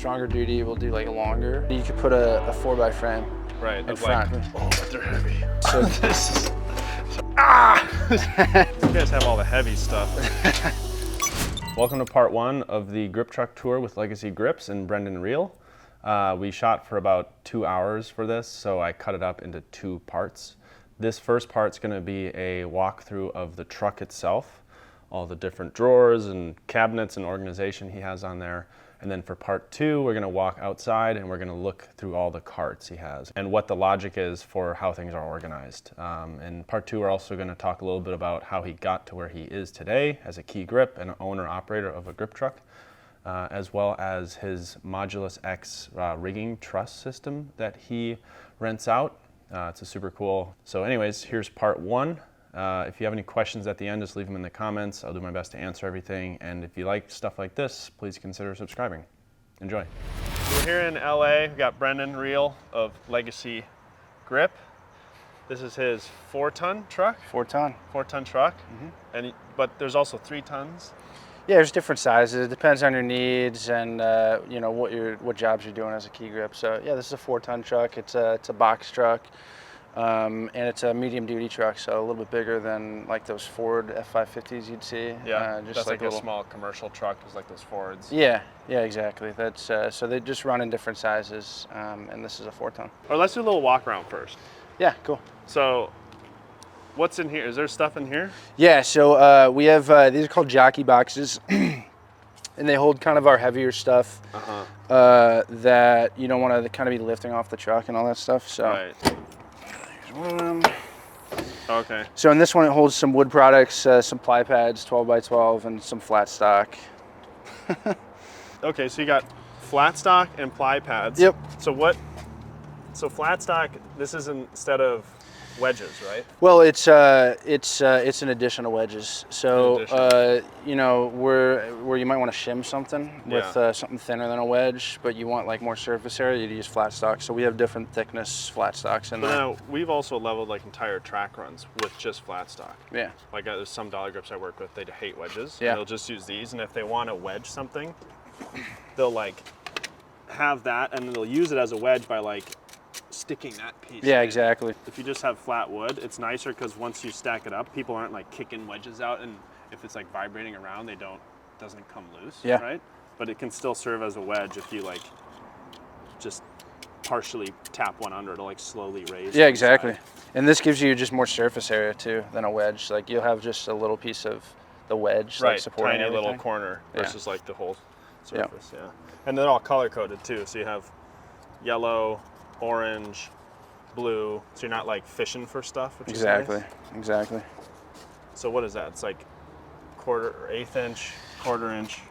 stronger duty, we'll do like a longer. You could put a 4x frame in front. Like, oh, but they're heavy. So This is, you guys have all the heavy stuff. Welcome to part 1 of the grip truck tour with Legacy Grips and Brendan Reel. We shot for about 2 hours for this, so I cut it up into 2 parts. This first part's going to be a walkthrough of the truck itself, all the different drawers and cabinets and organization he has on there. And then for part 2, we're going to walk outside and we're going to look through all the carts he has and what the logic is for how things are organized. In part 2, we're also going to talk a little bit about how he got to where he is today as a key grip and an owner-operator of a grip truck, as well as his Modulus X rigging truss system that he rents out. It's a super cool. So anyways, here's part 1. If you have any questions at the end, just leave them in the comments. I'll do my best to answer everything. And if you like stuff like this, please consider subscribing. Enjoy. So we're here in LA. We've got Brendan Reel of Legacy Grip. This is his 4-ton truck. 4-ton. 4-ton truck. But there's also 3 tons. Yeah, there's different sizes. It depends on your needs and you know what jobs you're doing as a key grip. So yeah, this is a 4-ton truck. It's a box truck. And it's a medium duty truck, so a little bit bigger than like those Ford F550s you'd see. Yeah, just that's like a small commercial truck, just like those Fords. Yeah, exactly. That's so they just run in different sizes, and this is a 4-ton. Or let's do a little walk around first. Yeah, cool. So, what's in here? Is there stuff in here? Yeah, so we have these are called jockey boxes, and they hold kind of our heavier stuff that you don't want to kind of be lifting off the truck and all that stuff. So. Right. One of them. Okay. So in this one, it holds some wood products, some ply pads, 12x12, and some flat stock. Okay, so you got flat stock and ply pads. Yep. So flat stock, this is instead of wedges, right? Well, it's an addition of wedges. So you know, where you might want to shim something with something thinner than a wedge, but you want like more surface area, you'd use flat stock. So we have different thickness flat stocks in there. Now we've also leveled like entire track runs with just flat stock. Yeah. Like there's some dollar grips I work with, they hate wedges. Yeah. And they'll just use these, and if they want to wedge something, they'll like have that, and then they'll use it as a wedge by like sticking that piece. Yeah, in. exactly. If you just have flat wood, it's nicer because once you stack it up, people aren't like kicking wedges out, and if it's like vibrating around, doesn't come loose. Yeah. Right. But it can still serve as a wedge if you like just partially tap one under to like slowly raise. Yeah, exactly. And this gives you just more surface area too than a wedge. Like you'll have just a little piece of the wedge, right? Like supporting tiny everything. little corner versus like the whole surface. Yep. Yeah. And they're all color coded too, so you have yellow, orange, blue, so you're not like fishing for stuff, which is nice. Exactly. So what is that? It's like quarter or 1/8 inch, quarter inch,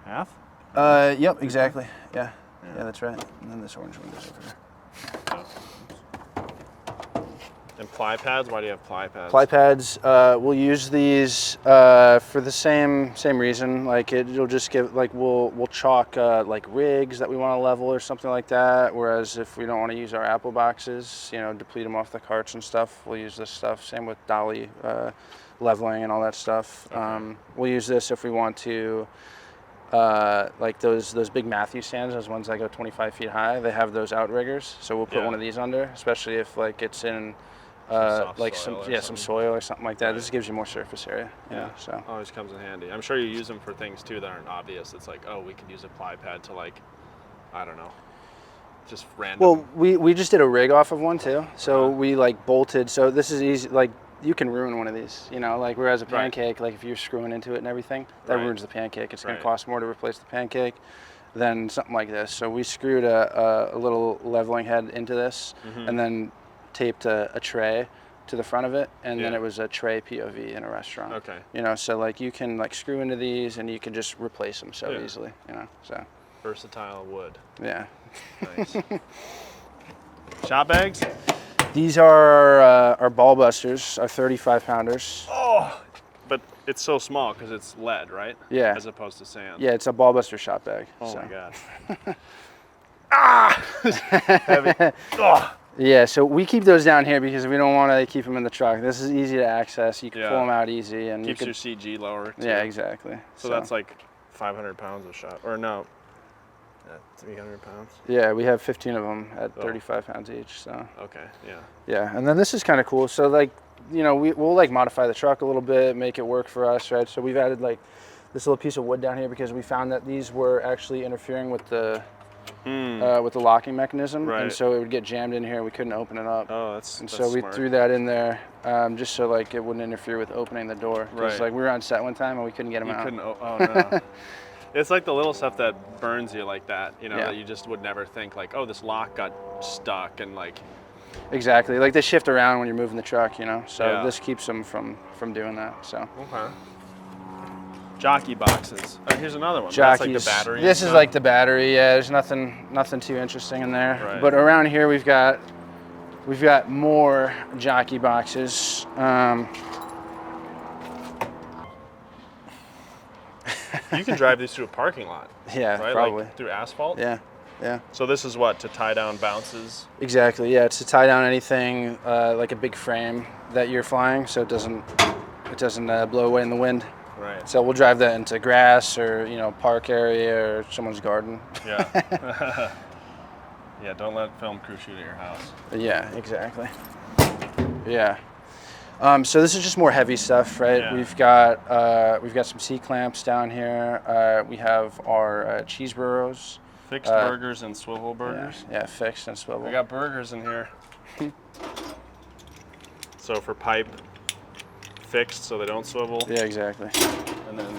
half? Yep, exactly. Yeah, that's right. And then this orange one goes over there. And ply pads, why do you have ply pads? Ply pads, we'll use these for the same reason. Like it'll just give, like we'll chalk like rigs that we want to level or something like that. Whereas if we don't want to use our Apple boxes, you know, deplete them off the carts and stuff, we'll use this stuff. Same with dolly leveling and all that stuff. Okay. We'll use this if we want to, like those big Matthew stands, those ones that go 25 feet high. They have those outriggers, so we'll put one of these under, especially if like it's in. Like some soil or something like that. Right. This gives you more surface area. Yeah. So always comes in handy. I'm sure you use them for things too that aren't obvious. It's like, oh, we could use a ply pad to like, I don't know, just random. Well, we just did a rig off of one too. So we like bolted. So this is easy. Like you can ruin one of these. You know, like whereas a pancake, like if you're screwing into it and everything, that ruins the pancake. It's going to cost more to replace the pancake than something like this. So we screwed a little leveling head into this, and then taped a tray to the front of it, and then it was a tray POV in a restaurant. Okay. You know, so like you can like screw into these and you can just replace them so easily, you know, so. Versatile wood. Yeah. Nice. Shot bags? These are our ball busters, our 35 pounders. Oh, but it's so small because it's lead, right? Yeah. As opposed to sand. Yeah, it's a ball buster shot bag. Oh so. my God. Heavy. Oh. Yeah, so we keep those down here because we don't want to keep them in the truck. This is easy to access. You can pull them out easy, and keeps your CG lower too. Yeah, exactly. So that's like 500 pounds of shot, or no? at 300 pounds. Yeah, we have 15 of them at 35 pounds each. So. Okay. Yeah. Yeah, and then this is kind of cool. So like, you know, we'll like modify the truck a little bit, make it work for us, right? So we've added like this little piece of wood down here because we found that these were actually interfering with the locking mechanism, Right. and so it would get jammed in here. We couldn't open it up. Oh, that's So we smart. threw that in there just so like it wouldn't interfere with opening the door. Because Right. like we were on set one time and we couldn't get them You out. couldn't. Oh no. It's like the little stuff that burns you like that, you know, Yeah. that you just would never think like, oh, this lock got stuck and like. Exactly. Like they shift around when you're moving the truck, you know. So Yeah. this keeps them from doing that. So. Okay. Jockey boxes. Here's another one. Jockeys. That's like the battery. This and is stuff. like the battery. Yeah, there's nothing too interesting in there. Right. But around here we've got more jockey boxes. You can drive these through a parking lot, Yeah, right? probably. Like through asphalt. Yeah, yeah, So this is what, to tie down bounces. exactly. Yeah, it's to tie down anything like a big frame that you're flying, so it doesn't blow away in the wind. Right. So we'll drive that into grass or park area or someone's garden. Yeah. Yeah. Don't let film crew shoot at your house. Yeah, exactly. Yeah. So this is just more heavy stuff, right? Yeah. We've got some C clamps down here. We have our cheese burros. Fixed burgers and swivel burgers. Yeah, fixed and swivel. We got burgers in here. So for pipe, fixed so they don't swivel, Yeah, exactly. and then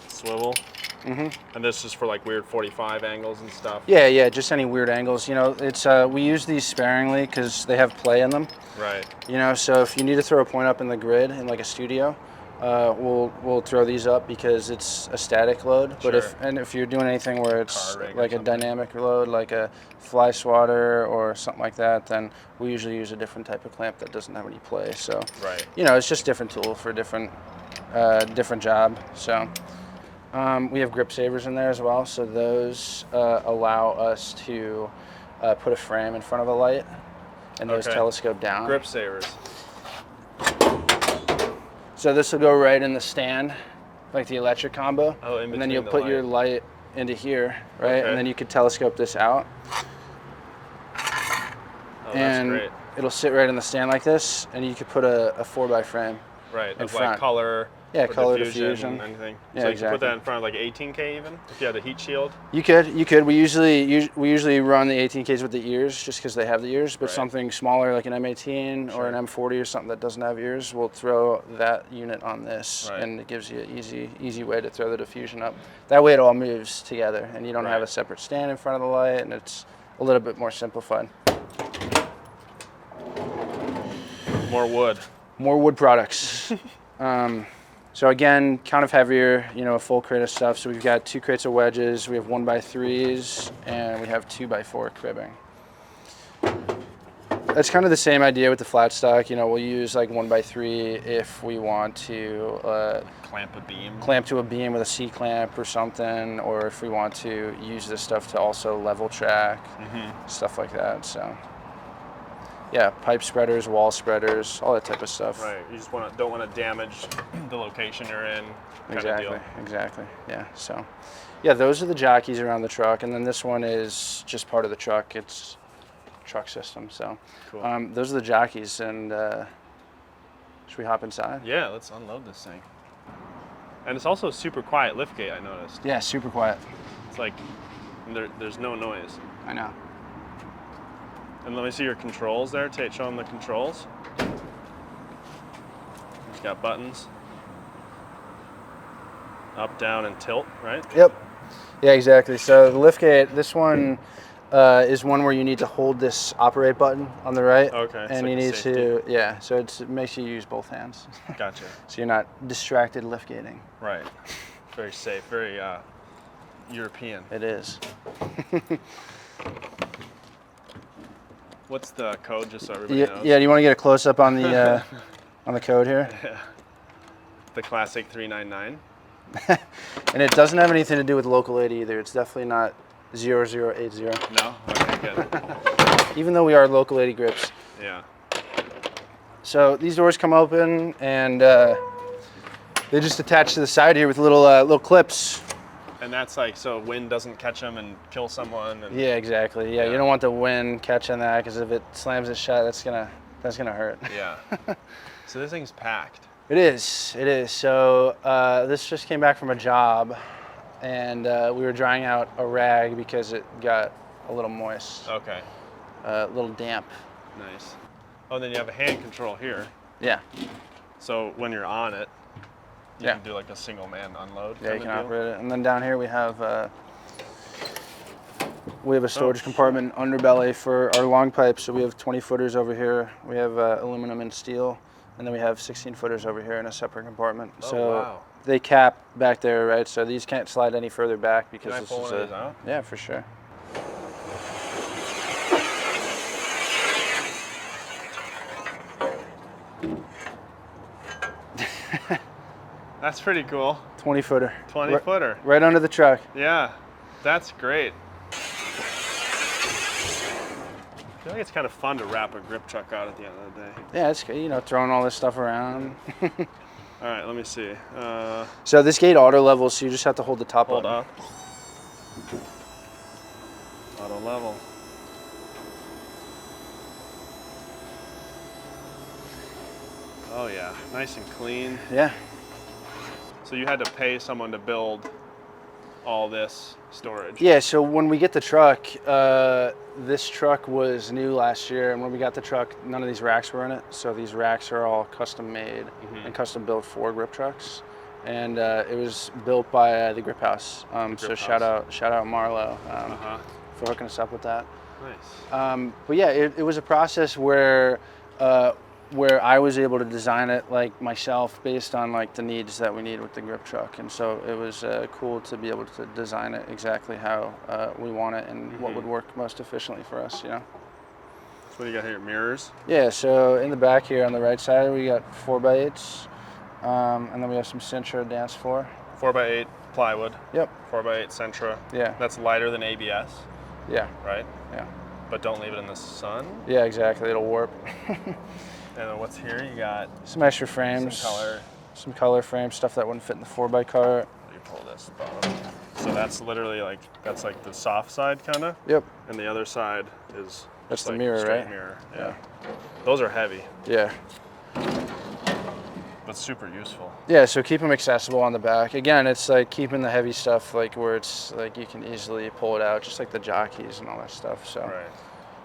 swivel. And this is for like weird 45 angles and stuff. Yeah, just any weird angles. It's we use these sparingly because they have play in them. Right. So if you need to throw a point up in the grid in like a studio, we'll throw these up because it's a static load. But Sure. if you're doing anything where it's Car rig or like a something. dynamic load, like a fly swatter or something like that, then we usually use a different type of clamp that doesn't have any play. So Right. it's just different tool for different job. So we have grip savers in there as well. So those allow us to put a frame in front of a light, and those Okay. telescope down. Grip savers. So this will go right in the stand, like the electric combo. Oh, in and then between you'll the put your light. light into here, right? Okay. And then you could telescope this out, Oh, and that's great. it'll sit right in the stand like this, and you could put a 4x frame. Right. in Of front. like color. Yeah, or color diffusion. diffusion. Anything. Yeah, So you can exactly. put that in front of like 18K even if you had a heat shield. You could. We usually run the 18Ks with the ears just because they have the ears. But Right. something smaller like an M18 or Sure. an M40 or something that doesn't have ears, we'll throw that unit on this, Right. and it gives you an easy way to throw the diffusion up. That way it all moves together, and you don't have Right. a separate stand in front of the light, and it's a little bit more simplified. More wood. More wood products. So again, kind of heavier, a full crate of stuff. So we've got 2 crates of wedges, we have 1x3s, and we have 2x4 cribbing. That's kind of the same idea with the flat stock. We'll use like 1x3 if we want to Clamp a beam. clamp to a beam with a C clamp or something, or if we want to use this stuff to also level track, stuff like that. So yeah, pipe spreaders, wall spreaders, all that type of stuff. Right. You just don't want to damage the location you're in. Kind of deal. Exactly. Yeah. So, yeah, those are the jockeys around the truck, and then this one is just part of the truck. It's truck system. So, Cool. those are the jockeys, and should we hop inside? Yeah, let's unload this thing. And it's also a super quiet liftgate, I noticed. Yeah, super quiet. It's like there's no noise. I know. And let me see your controls there. Show them the controls. It's got buttons. Up, down, and tilt, right? Yep. Yeah, exactly. So the liftgate, this one is one where you need to hold this operate button on the right. Okay, it's And like you a need safety. to, yeah. So it makes you use both hands, Gotcha. so you're not distracted liftgating. Right. Very safe, very European. It is. What's the code, just so everybody Yeah, knows? yeah. Do you want to get a close up on the code here? The classic 399. And it doesn't have anything to do with local 80 either. It's definitely not 0080. No? Okay, good. Even though we are local 80 grips. Yeah. So these doors come open, and they just attach to the side here with little clips. And that's like so wind doesn't catch them and kill someone. And Yeah, exactly. Yeah, Yeah. you don't want the wind catching that, because if it slams it shut, that's gonna hurt. Yeah. So this thing's packed. It is. It is. So this just came back from a job, and we were drying out a rag because it got a little moist, Okay. a little damp. Nice. Oh, and then you have a hand control here. Yeah. So when you're on it, you Yeah. can do like a single man unload. Yeah, you kind can of deal. operate it. And then down here we have a storage compartment underbelly for our long pipes. So we have 20 footers over here. We have aluminum and steel, and then we have 16 footers over here in a separate compartment. Oh, So wow. they cap back there, right? So these can't slide any further back because Can I this pull is one of these out? Yeah, for sure. That's pretty cool. 20 footer. 20 Right- footer. Right under the truck. Yeah, that's great. I feel like it's kind of fun to wrap a grip truck out at the end of the day. Yeah, it's good, throwing all this stuff around. All right, let me see. So this gate auto levels, so you just have to hold the top Hold button. up. Auto level. Oh yeah, nice and clean. Yeah. So you had to pay someone to build all this storage. Yeah, so when we get the truck, this truck was new last year, and when we got the truck, none of these racks were in it. So these racks are all custom made and custom built for grip trucks, and it was built by the Grip House. So Grip shout House. out Marlo Uh-huh. for hooking us up with that. Nice. But yeah, it was a process where I was able to design it like myself based on like the needs that we need with the grip truck, and so it was cool to be able to design it exactly how we want it and what would work most efficiently for us. So what do you got here? Mirrors? Yeah. So in the back here on the right side, we got 4x8s, and then we have some Sintra dance floor. 4x8 plywood. Yep. 4x8 Sentra. Yeah. That's lighter than ABS, Yeah. right? Yeah. But don't leave it in the sun. Yeah. Exactly. It'll warp. And then what's here? You got Some extra frames. Some color frame stuff that wouldn't fit in the 4x cart. You pull this bottom. So that's literally that's like the soft side kind of, Yep. and the other side is That's just the like mirror, straight right? mirror. Yeah. Those are heavy, Yeah. but super useful. Yeah, so keep them accessible on the back. Again, it's like keeping the heavy stuff like where it's like you can easily pull it out, just like the jockeys and all that stuff. So, Right.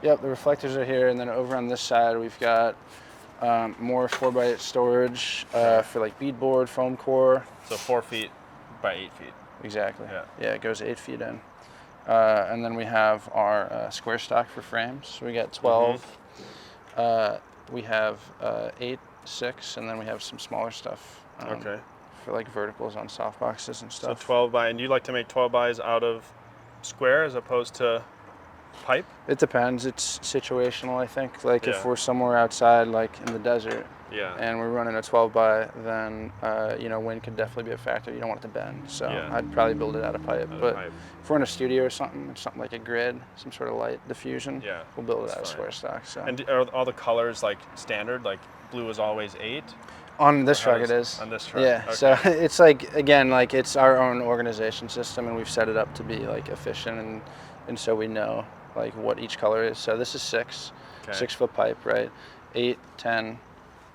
yep, the reflectors are here, and then over on this side we've got more 4x8 storage for like beadboard, foam core. So 4 feet by 8 feet. Exactly. Yeah. It goes 8 feet in. And then we have our square stock for frames. We got 12. We have 8, 6, and then we have some smaller stuff. Okay. For like verticals on soft boxes and So stuff. 12 by, and you like to make 12 bys out of square as opposed to pipe? It depends. It's situational, I think. Like Yeah. if we're somewhere outside, like in the desert, Yeah. and we're running a 12 by, then wind could definitely be a factor. You don't want it to bend, so Yeah. I'd probably build it out of pipe. Out of But pipe. if we're in a studio or something like a grid, some sort of light diffusion, Yeah, we'll build it that's out of fine. square stock. So And are all the colors like standard? Like blue is always 8? on this How truck it does- is. on this truck, Yeah. okay. So it's like again, like it's our own organization system, and we've set it up to be like efficient, and so we know like what each color is. So this is 6, Okay. 6-foot pipe, right? 8, 10,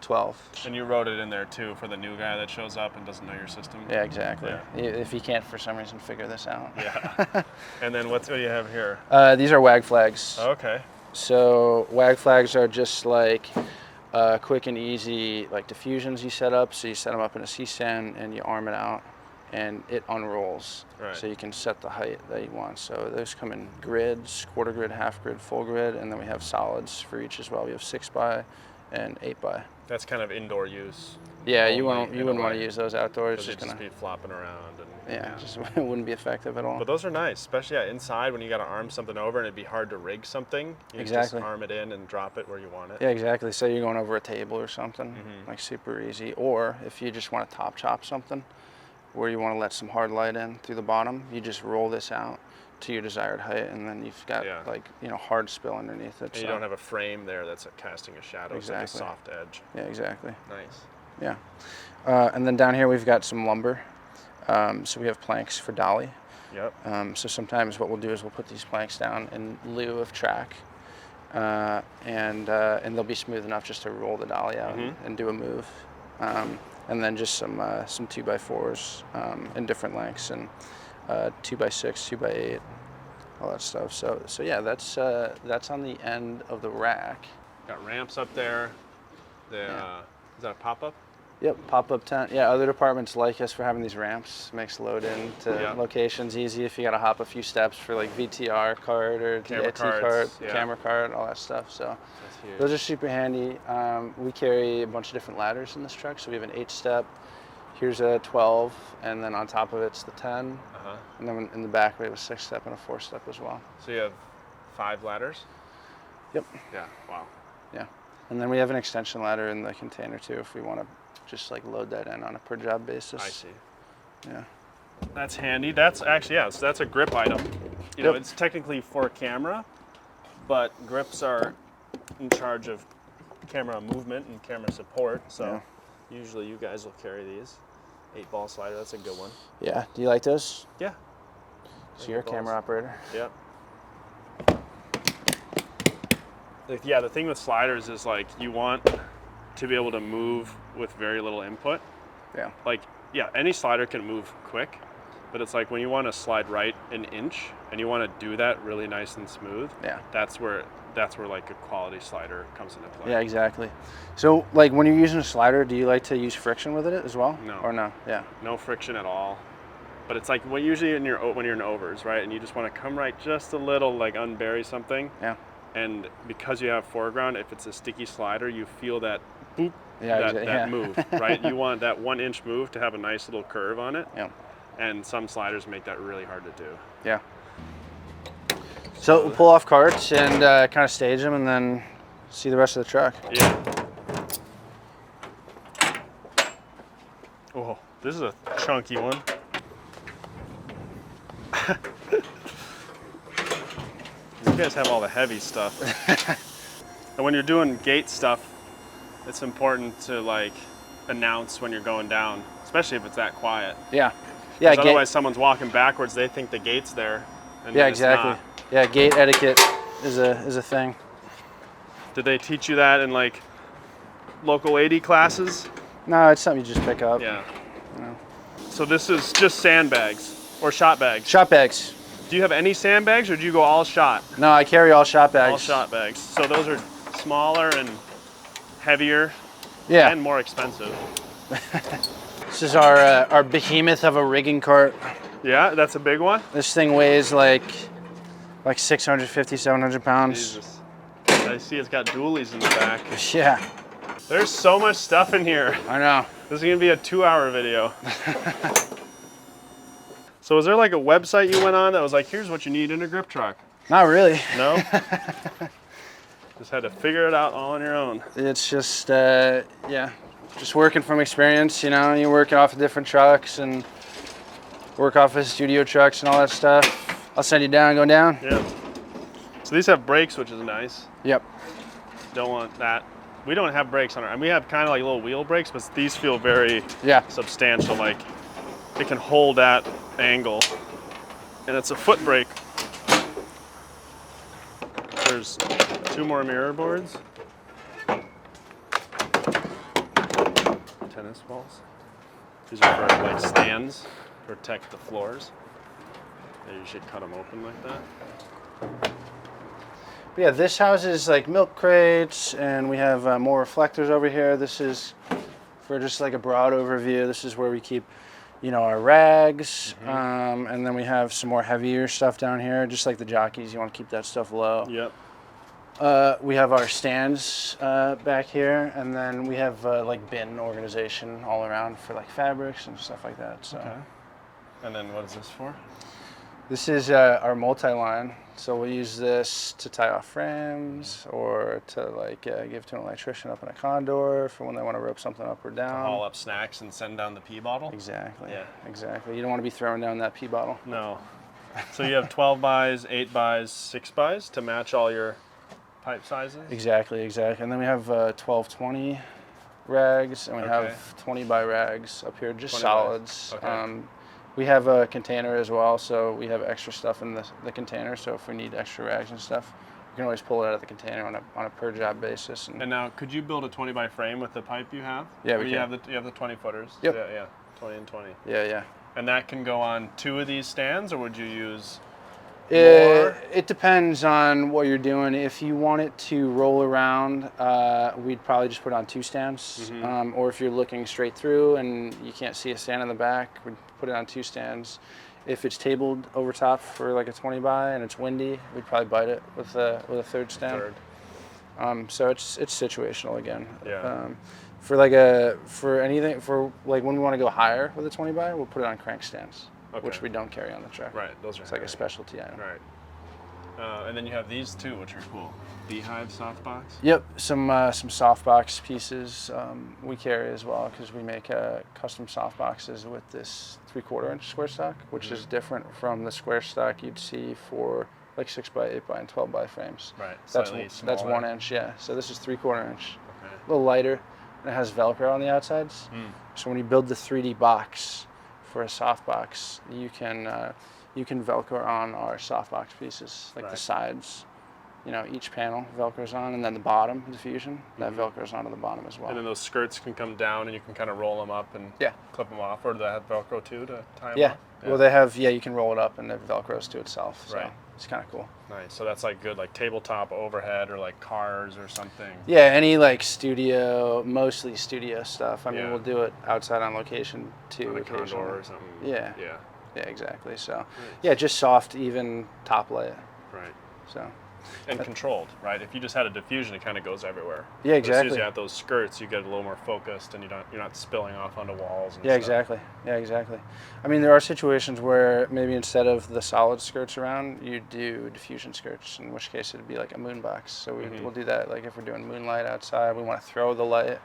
12. And you wrote it in there too for the new guy that shows up and doesn't know your system? Yeah, exactly. Yeah. If you can't for some reason figure this out. Yeah. And then what do you have here? These are WAG flags. Okay. So WAG flags are just like quick and easy like diffusions you set up. So you set them up in a C-stand and you arm it out, and it unrolls. Right. So you can set the height that you want. So those come in grids, quarter grid, half grid, full grid, and then we have solids for each as well. We have 6 by and 8 by. That's kind of indoor use. Yeah, only you in a wouldn't want to way, use those outdoors. Because Just you'd just gonna be flopping around. And, yeah, just it wouldn't be effective at all. But those are nice, especially inside when you got to arm something over and it'd be hard to rig something. You Exactly. just arm it in and drop it where you want it. Yeah, exactly. Say you're going over a table or something, Mm-hmm. like super easy. Or if you just want to top chop something, where you want to let some hard light in through the bottom, you just roll this out to your desired height, and then you've got Yeah. like hard spill underneath it. And you don't have a frame there that's casting a shadow. It's like a Exactly. soft edge. Yeah, exactly. Nice. Yeah. And then down here we've got some lumber. So we have planks for dolly. Yep. So sometimes what we'll do is we'll put these planks down in lieu of track, and they'll be smooth enough just to roll the dolly out and do a move, and then just some 2x4s in different lengths, and 2x6, 2x8, all that stuff. So yeah, that's on the end of the rack. Got ramps up there. Is that a pop-up? Yep, pop-up tent. Yeah, other departments like us for having these ramps. Makes load in to locations easy if you got to hop a few steps for like VTR card or DIT card, camera card, all that stuff. So those are super handy. We carry a bunch of different ladders in this truck. So we have an 8-step. Here's a 12, and then on top of it's the 10. And then in the back we have a 6-step and a 4-step as well. So you have 5 ladders? Yep. Yeah. Wow. Yeah. And then we have an extension ladder in the container too if we want to just like load that in on a per job basis. I see. Yeah. That's handy. That's actually, so that's a grip item. You know, it's technically for camera, but grips are in charge of camera movement and camera support. So usually you guys will carry these. 8-ball slider, that's a good one. Yeah. Do you like those? Yeah. So you're a camera operator? Yep. Yeah, the thing with sliders is like you want to be able to move with very little input. Yeah. Like, yeah, any slider can move quick, but it's like when you want to slide right an inch and you want to do that really nice and smooth. Yeah. That's where like a quality slider comes into play. Yeah, exactly. So like when you're using a slider, do you like to use friction with it as well? No. Or no? Yeah. No friction at all. But it's like when usually when you're in overs, right? And you just want to come right just a little, like unbury something. Yeah. And because you have foreground, if it's a sticky slider, you feel that boop, Yeah, that move, right? You want that 1-inch move to have a nice little curve on it. Yeah. And some sliders make that really hard to do. Yeah. So we'll pull off carts and kind of stage them and then see the rest of the truck. Yeah. Oh, this is a chunky one. You guys have all the heavy stuff. And when you're doing gate stuff, it's important to like announce when you're going down, especially if it's that quiet. Yeah. Yeah. Otherwise, someone's walking backwards. They think the gate's there. And yeah, it's exactly. not. Yeah, gate etiquette is a thing. Did they teach you that in like local AD classes? No, it's something you just pick up. Yeah. You know. So this is just sandbags or shot bags. Shot bags. Do you have any sandbags or do you go all shot? No, I carry all shot bags. All shot bags. So those are smaller and heavier. Yeah. And more expensive. This is our behemoth of a rigging cart. Yeah, that's a big one. This thing weighs like 650, 700 pounds. Jesus. I see it's got dualies in the back. Yeah. There's so much stuff in here. I know. This is gonna be a 2-hour video. So is there like a website you went on that was like, here's what you need in a grip truck? Not really. No? Just had to figure it out all on your own. It's just, just working from experience, you know, you're working off of different trucks and work off of studio trucks and all that stuff. I'll send you down, go down. Yeah. So these have brakes, which is nice. Yep. Don't want that. We don't have brakes on our, and we have kind of like little wheel brakes, but these feel very substantial. Like it can hold that angle, and it's a foot brake. There's 2 more mirror boards. Tennis balls. These are for like stands, protect the floors. Yeah, you should cut them open like that. But yeah, this houses like milk crates, and we have more reflectors over here. This is for just like a broad overview. This is where we keep, you know, our rags, and then we have some more heavier stuff down here, just like the jockeys. You want to keep that stuff low. Yep. We have our stands back here, and then we have like bin organization all around for like fabrics and stuff like that. So. Okay. And then what is this for? This is our multi-line. So we'll use this to tie off frames or to like give to an electrician up in a condor for when they want to rope something up or down. Haul up snacks and send down the pee bottle? Exactly. Yeah. Exactly. You don't want to be throwing down that pee bottle. No. So you have 12 buys, 8 buys, 6 buys to match all your pipe sizes? Exactly, exactly. And then we have 12-20 rags, and we have 20 by rags up here, just solids. Okay. We have a container as well, so we have extra stuff in the container. So if we need extra rags and stuff, we can always pull it out of the container on a per job basis. And now, could you build a 20 by frame with the pipe you have? Yeah, we can. You have the 20 footers. Yep. Yeah, 20 and 20. Yeah. And that can go on 2 of these stands, or would you use more? It depends on what you're doing. If you want it to roll around, we'd probably just put it on 2 stands. Or if you're looking straight through and you can't see a stand in the back, we'd put it on 2 stands. If it's tabled over top for like a 20 by and it's windy, we'd probably bite it with a 3rd stand. So it's situational again. Yeah. For anything when we want to go higher with a 20 by, we'll put it on crank stands. Okay. Which we don't carry on the truck. Right, those are It's like a specialty item. Right. And then you have these too, which are cool. Beehive softbox. Yep, some softbox pieces we carry as well because we make custom softboxes with this 3/4 inch square stock, which is different from the square stock you'd see for like 6x, 8x, and 12x frames. Right. That's 1 inch, yeah. So this is 3/4 inch, Okay. a little lighter, and it has Velcro on the outsides. So when you build the 3D box for a softbox, you can Velcro on our softbox pieces, like the sides. Each panel Velcros on, and then the bottom diffusion that Velcros onto the bottom as well. And then those skirts can come down, and you can kind of roll them up and clip them off, or do they have Velcro too to tie them off? Well, they have. Yeah, you can roll it up, and it Velcros to itself. So Right. it's kind of cool. Nice. So that's like good, like tabletop overhead, or like cars or something. Yeah, any like mostly studio stuff. I mean, Yeah. we'll do it outside on location too. On a occasionally. condor or something. Yeah. Yeah. Yeah, exactly. So, Nice. yeah, just soft, even top light. Right. So. And controlled, right? If you just had a diffusion, it kind of goes everywhere. Yeah, But as soon as exactly. you have those skirts, you get a little more focused, and you're not spilling off onto walls. And Yeah, stuff. exactly. Yeah, exactly. I mean, there are situations where maybe instead of the solid skirts around, you do diffusion skirts, in which case it'd be like a moon box. So we'll do that. Like if we're doing moonlight outside, we want to throw the light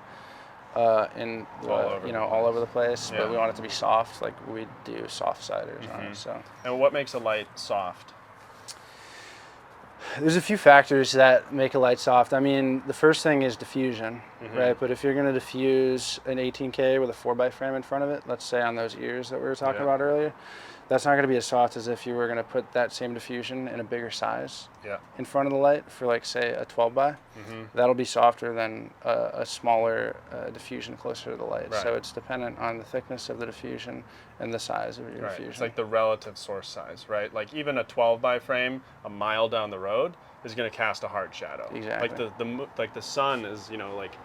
all over the place, Yeah. but we want it to be soft. Like we do soft siders on it. So And what makes a light soft? there's a few factors that make a light soft. I mean, the first thing is diffusion, right? But if you're going to diffuse an 18K with a 4x frame in front of it, let's say on those ears that we were talking about earlier, that's not going to be as soft as if you were going to put that same diffusion in a bigger size in front of the light for like say a 12x. That'll be softer than a smaller diffusion closer to the light. Right. So it's dependent on the thickness of the diffusion and the size of your diffusion. It's like the relative source size, right? Like even a 12 by frame a mile down the road is going to cast a hard shadow. Exactly. Like the sun is, like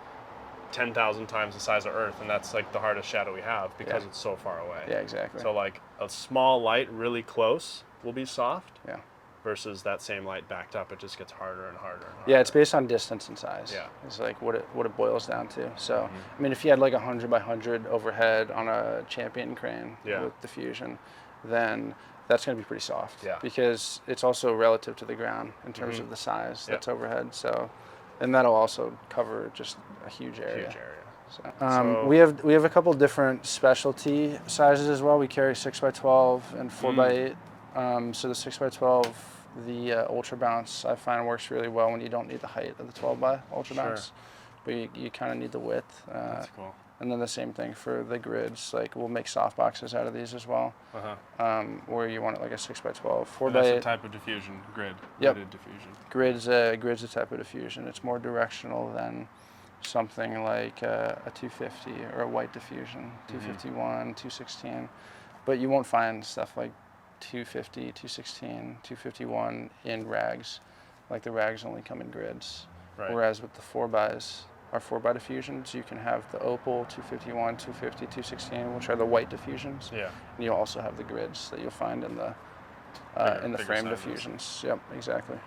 10,000 times the size of Earth, and that's like the hardest shadow we have because it's so far away. Yeah, exactly. So like a small light really close will be soft. Yeah. Versus that same light backed up, it just gets harder and harder and harder. Yeah, it's based on distance and size. Yeah. It's like what it boils down to. So, I mean, if you had like 100 by 100 overhead on a Champion crane with diffusion, then that's going to be pretty soft. Yeah. Because it's also relative to the ground in terms of the size that's overhead. So, and that'll also cover just a huge area. Huge area. So, we have a couple different specialty sizes as well. We carry 6x12 and 4x8. So the 6x12, the Ultra Bounce, I find works really well when you don't need the height of the 12 by Ultra Bounce, but you kind of need the width. That's cool. And then the same thing for the grids. Like we'll make soft boxes out of these as well, where you want it like a 6x12, 4x8. That's a type of diffusion grid. Yep. Gridded diffusion. Grid's a type of diffusion. It's more directional than something like a 250 or a white diffusion, 251, 216. But you won't find stuff like 250, 216, 251 in rags. Like the rags only come in grids. Right. Whereas with the 4x's, our 4x diffusions, you can have the Opal 251, 250, 216, which are the white diffusions. Yeah. And you'll also have the grids that you'll find in the Bigger frame sizes. diffusions. Yep, exactly.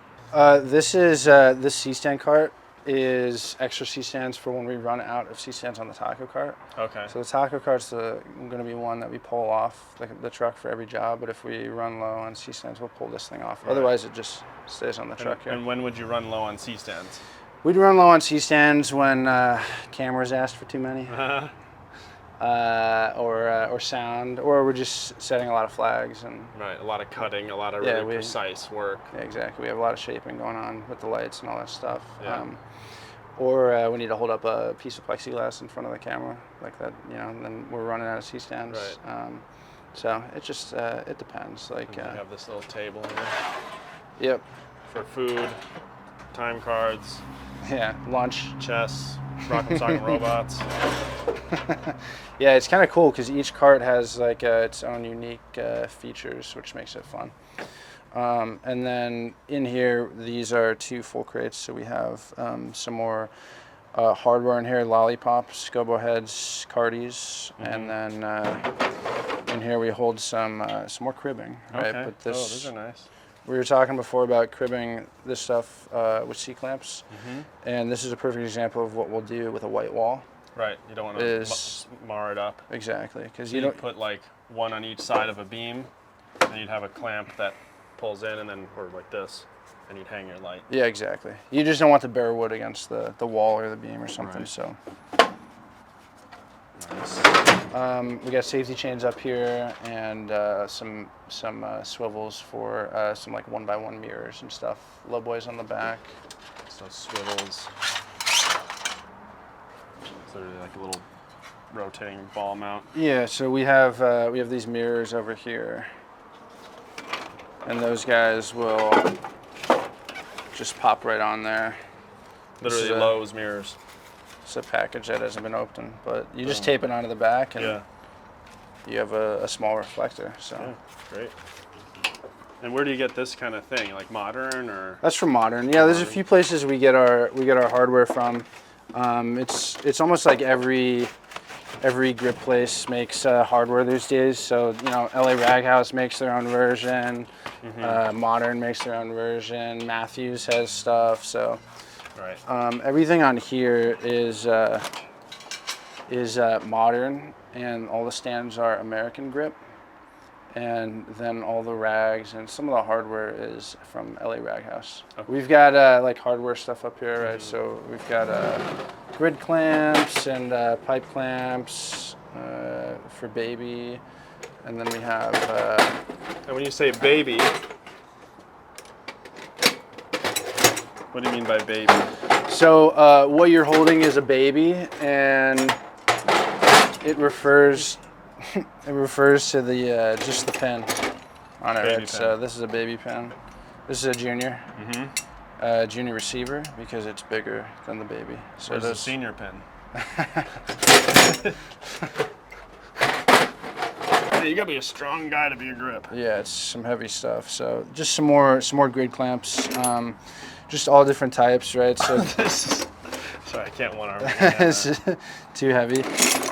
This C-stand cart is extra C-stands for when we run out of C-stands on the taco cart. Okay. So the taco cart's going to be one that we pull off the truck for every job, but if we run low on C-stands, we'll pull this thing off. Right. Otherwise, it just stays on the truck here. And when would you run low on C-stands? We'd run low on C-stands when cameras asked for too many, or sound, or we're just setting a lot of flags. Right, a lot of cutting, a lot of really precise work. Yeah, exactly. We have a lot of shaping going on with the lights and all that stuff. Yeah. Or we need to hold up a piece of plexiglass in front of the camera like that, and then we're running out of C-stands. Right. So it just it depends. Like You have this little table here yep, for food, time cards, yeah, lunch. chess, Rock'em Sock'em Robots. Yeah, it's kind of cool because each cart has like its own unique features, which makes it fun. And then in here, these are 2 full crates. So we have some more hardware in here: lollipops, gobo heads, cardies, and then in here we hold some more cribbing. Right? Okay. But this, those are nice. we were talking before about cribbing this stuff with C-clamps, and this is a perfect example of what we'll do with a white wall. Right. You don't want to mar it up. Exactly, because So you you don't. put like one on each side of a beam, and you'd have a clamp that pulls in, and then or like this, and you'd hang your light. Yeah, exactly. You just don't want the bare wood against the wall or the beam or something. Right. So Nice. we got safety chains up here and some swivels for some like 1x1 mirrors and stuff. Low boys on the back. So swivels. It's literally like a little rotating ball mount. Yeah. So we have these mirrors over here, and those guys will just pop right on there. Literally is Lowe's mirrors. It's a package that hasn't been opened, but you just tape it onto the back and Yeah. you have a small reflector. So Yeah. Great. And where do you get this kind of thing? Like modern or? that's from Modern. Yeah, there's a few places we get our hardware from. It's almost like every grip place makes hardware these days. So LA Rag House makes their own version. Modern makes their own version. Matthews has stuff. So Right. everything on here is Modern, and all the stands are American Grip, and then all the rags and some of the hardware is from LA Rag House. Okay. We've got like hardware stuff up here, right? So we've got grid clamps and pipe clamps for baby, and then we have And when you say baby, what do you mean by baby? so what you're holding is a baby, and it refers to the just the pin on it. Baby Right? pin. So this is a baby pin. This is a junior. Junior receiver because it's bigger than the baby. So Where's the those- senior pin? Hey, you gotta be a strong guy to be a grip. Yeah, it's some heavy stuff. So just some more grid clamps, just all different types, right? So Sorry, I can't one arm. it's too heavy.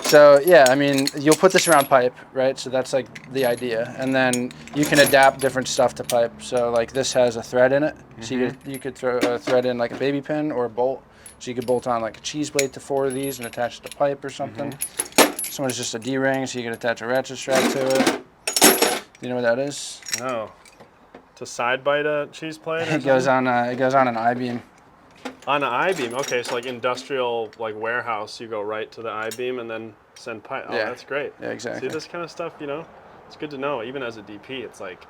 So yeah, I mean, you'll put this around pipe, right? So that's like the idea, and then you can adapt different stuff to pipe. So like this has a thread in it, so you could throw a thread in like a baby pin or a bolt. So you could bolt on like a cheese blade to 4 of these and attach it to pipe or something. This one is just a D-ring, so you can attach a ratchet strap to it. You know what that is? No. To side bite a cheese plate? It goes on an I-beam. On an I-beam. Okay, so like industrial, like warehouse, you go right to the I-beam and then send pipe. Oh, Yeah. that's great. Yeah, exactly. See, this kind of stuff, it's good to know. Even as a DP, it's like,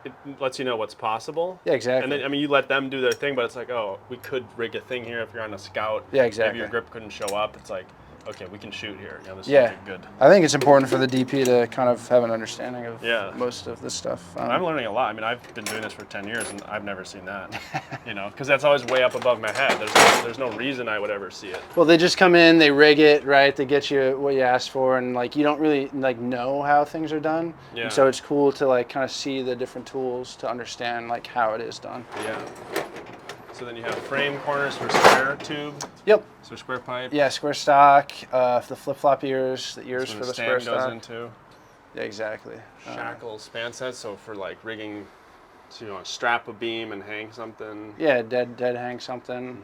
it lets you know what's possible. Yeah, exactly. And then, I mean, you let them do their thing, but it's like, oh, we could rig a thing here if you're on a scout. Yeah, exactly. Maybe your grip couldn't show up. It's like, okay, we can shoot here. This Yeah. is good. I think it's important for the DP to kind of have an understanding of Yeah. most of this stuff. I'm learning a lot. I mean, I've been doing this for 10 years, and I've never seen that. Because that's always way up above my head. There's no reason I would ever see it. Well, they just come in, they rig it, right? They get you what you asked for, and like you don't really like know how things are done. Yeah. And so it's cool to like kind of see the different tools to understand like how it is done. Yeah. So then you have frame corners for square tube. Yep. So square pipe. Yeah, square stock, the flip-flop ears, the ears So for the stand square goes stock. into. Yeah, exactly. Shackle span sets, so for like rigging, so strap a beam and hang something. Yeah, dead hang something.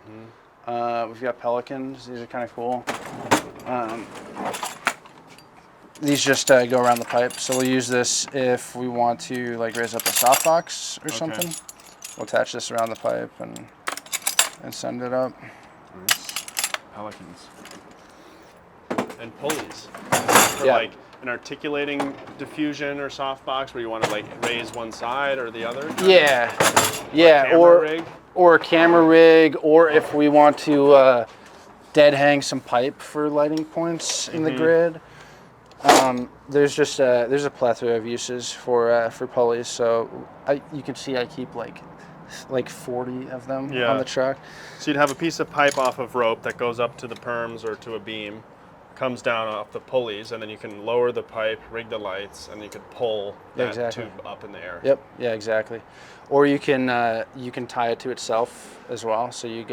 We've got Pelicans. These are kind of cool. These just go around the pipe. So we'll use this if we want to like raise up a softbox or something. We'll attach this around the pipe and send it up. Nice. Pelicans. And pulleys. For Yeah. like an articulating diffusion or softbox where you want to like raise one side or the other. Yeah, yeah, Camera rig. or a camera rig, or if we want to dead hang some pipe for lighting points in the grid. there's just there's a plethora of uses for pulleys. So you can see I keep like 40 of them on the truck. So you'd have a piece of pipe off of rope that goes up to the perms or to a beam, comes down off the pulleys, and then you can lower the pipe, rig the lights, and you could pull that tube up in the air. Yep. Yeah. Exactly. Or you can tie it to itself as well. So you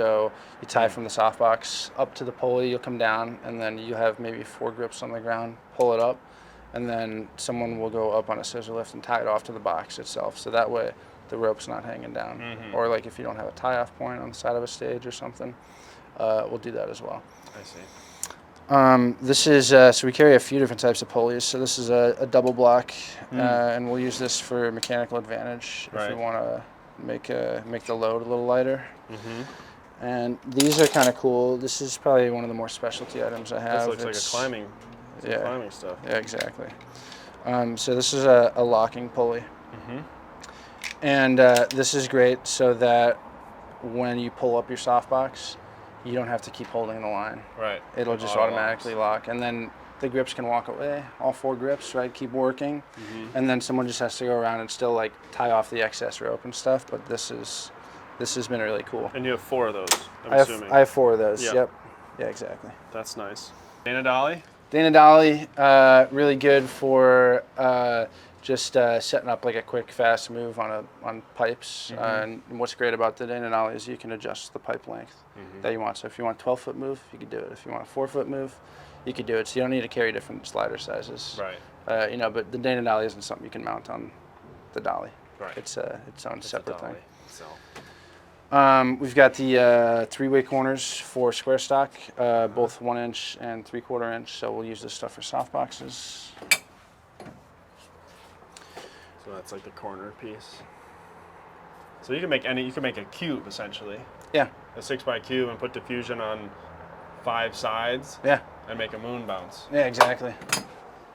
tie from the softbox up to the pulley. You'll come down, and then you have maybe 4 grips on the ground. Pull it up, and then someone will go up on a scissor lift and tie it off to the box itself. So that way the rope's not hanging down. Or like if you don't have a tie-off point on the side of a stage or something, we'll do that as well. I see. This is so we carry a few different types of pulleys. So this is a double block, and we'll use this for mechanical advantage if we want to make the load a little lighter. And these are kind of cool. This is probably one of the more specialty items I have. This looks like a climbing, climbing stuff. Yeah, exactly. So this is a locking pulley, and this is great so that when you pull up your softbox, you don't have to keep holding the line. Right. It'll just automatically lock. And then the grips can walk away, all 4 grips, right? Keep working. And then someone just has to go around and still like tie off the excess rope and stuff. But this has been really cool. And you have 4 of those, I'm assuming. I have 4 of those, Yep. Yep. Yeah, exactly. That's nice. Dana Dolly? Dana Dolly, really good for just setting up like a quick, fast move on pipes. And what's great about the Dana Dolly is you can adjust the pipe length that you want. So if you want a 12-foot move, you could do it. If you want a 4-foot move, you could do it. So you don't need to carry different slider sizes. Right. But the Dana Dolly isn't something you can mount on the dolly. Right. It's its own separate thing. So. We've got the 3-way corners for square stock, both 1 inch and 3/4 inch. So we'll use this stuff for soft boxes. So that's like the corner piece. So you can make a cube essentially. Yeah. A 6x cube and put diffusion on 5 sides. Yeah. And make a moon bounce. Yeah, exactly.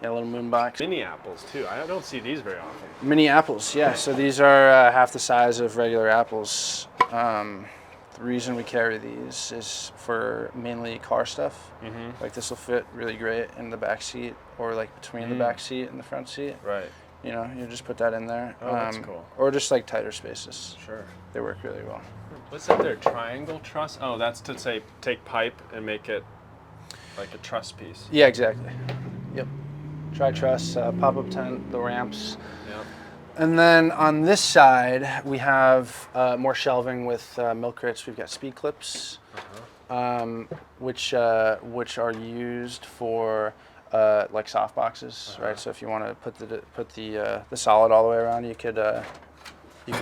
Yeah, a little moon box. Mini apples too. I don't see these very often. Mini apples, yeah. So these are half the size of regular apples. The reason we carry these is for mainly car stuff. Like this will fit really great in the back seat or like between the back seat and the front seat. Right. You know, you just put that in there. Oh, that's cool. Or just like tighter spaces. Sure. They work really well. What's that there? Triangle truss? Oh, that's to say take pipe and make it like a truss piece. Yeah, exactly. Yep. Tri-truss, pop-up tent, the ramps. Yep. And then on this side, we have more shelving with milk crates. We've got speed clips, which are used for like soft boxes, right? So if you want to put the solid all the way around, you could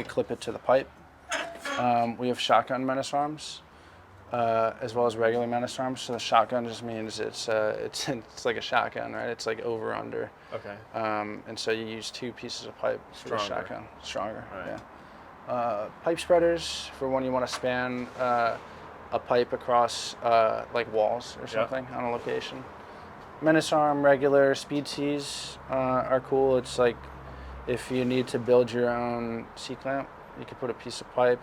clip it to the pipe. We have shotgun menace arms, as well as regular menace arms. So the shotgun just means it's like a shotgun, right? It's like over under. Okay. And so you use 2 pieces of pipe for the shotgun. Stronger. Right. Yeah. Pipe spreaders for when you want to span a pipe across like walls or something on a location. Menace arm, regular speed Cs are cool. It's like if you need to build your own C-clamp, you could put a piece of pipe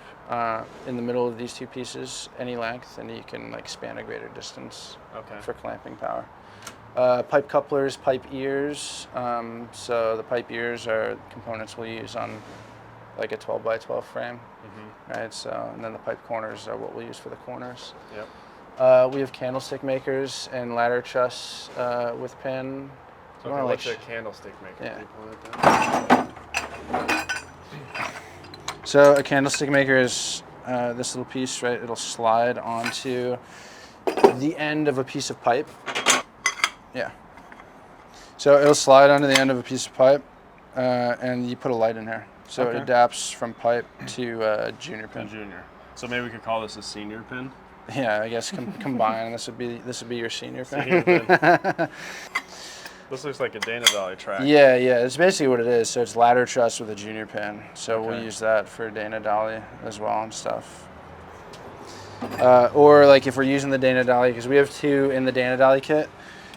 in the middle of these 2 pieces, any length, and you can like span a greater distance for clamping power. Pipe couplers, pipe ears. So the pipe ears are components we'll use on like a 12x12 frame, right? So and then the pipe corners are what we'll use for the corners. Yep. We have candlestick makers and ladder truss with pin. Okay, what's a candlestick maker? Yeah. So a candlestick maker is this little piece, right? It'll slide onto the end of a piece of pipe. Yeah. So it'll slide onto the end of a piece of pipe, and you put a light in here. So it adapts from pipe to junior pin. Junior. So maybe we could call this a senior pin. Yeah, I guess combine. This would be your senior pin. Senior pin. This looks like a Dana Dolly track. Yeah, it's basically what it is. So it's ladder truss with a junior pin. So we'll use that for Dana Dolly as well and stuff. Or like if we're using the Dana Dolly, because we have 2 in the Dana Dolly kit.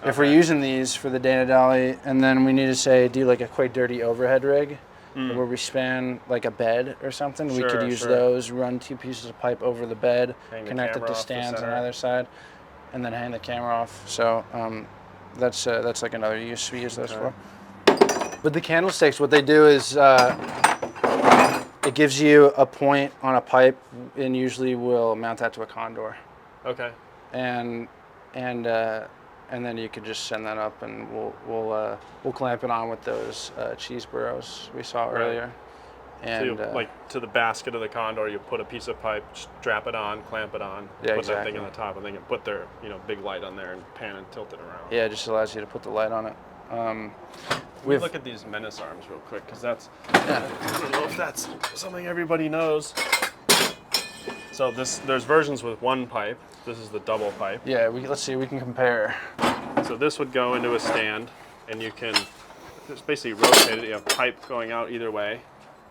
If we're using these for the Dana Dolly, and then we need to do like a quick dirty overhead rig, where we span like a bed or something, we could use those, run 2 pieces of pipe over the bed, connect it to stands on either side, and then hang the camera off. So That's like another use we use those for. But the candlesticks, what they do is it gives you a point on a pipe, and usually we'll mount that to a condor. Okay. And then you could just send that up, and we'll clamp it on with those cheese burrows we saw earlier. And so you, like to the basket of the condor, you put a piece of pipe, strap it on, clamp it on, Yeah, put exactly. that thing on the top, and then you put their big light on there and pan and tilt it around. yeah, it just allows you to put the light on it. We look at these menace arms real quick, because that's, I don't know if that's something everybody knows. So there's versions with one pipe. This is the double pipe. Yeah, let's see, we can compare. So this would go into a stand, and you can just basically rotate it. You have pipe going out either way.